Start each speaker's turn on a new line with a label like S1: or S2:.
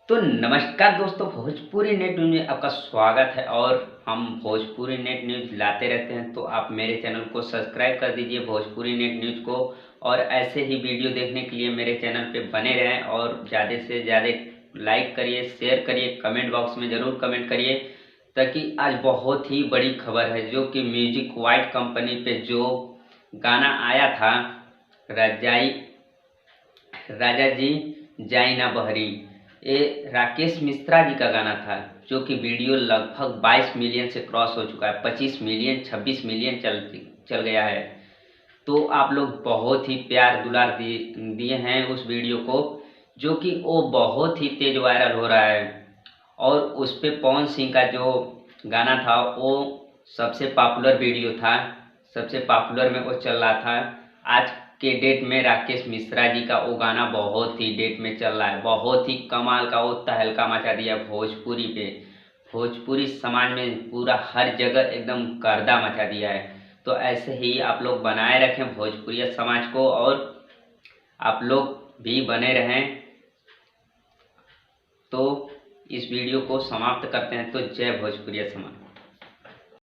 S1: तो नमस्कार दोस्तों, भोजपुरी नेट न्यूज़ में आपका स्वागत है। और हम भोजपुरी नेट न्यूज़ लाते रहते हैं, तो आप मेरे चैनल को सब्सक्राइब कर दीजिए भोजपुरी नेट न्यूज़ को। और ऐसे ही वीडियो देखने के लिए मेरे चैनल पे बने रहें और ज़्यादा से ज़्यादा लाइक करिए, शेयर करिए, कमेंट बॉक्स में ज़रूर कमेंट करिए। ताकि आज बहुत ही बड़ी खबर है, जो कि म्यूजिक वाइड कंपनी पे जो गाना आया था, रजाई राजा जी जाई ना बहरी, ये राकेश मिश्रा जी का गाना था। जो कि वीडियो लगभग 22 मिलियन से क्रॉस हो चुका है, 25 मिलियन 26 मिलियन चल गया है। तो आप लोग बहुत ही प्यार दुलार दिए हैं उस वीडियो को, जो कि वो बहुत ही तेज वायरल हो रहा है। और उस पे पवन सिंह का जो गाना था वो सबसे पॉपुलर वीडियो था, सबसे पॉपुलर में वो चल रहा था। आज के डेट में राकेश मिश्रा जी का वो गाना बहुत ही डेट में चल रहा है, बहुत ही कमाल का वो तहलका मचा दिया भोजपुरी पे। भोजपुरी समाज में पूरा हर जगह एकदम गर्दा मचा दिया है। तो ऐसे ही आप लोग बनाए रखें भोजपुरी समाज को, और आप लोग भी बने रहें। तो इस वीडियो को समाप्त करते हैं। तो जय भोजपुरी समाज।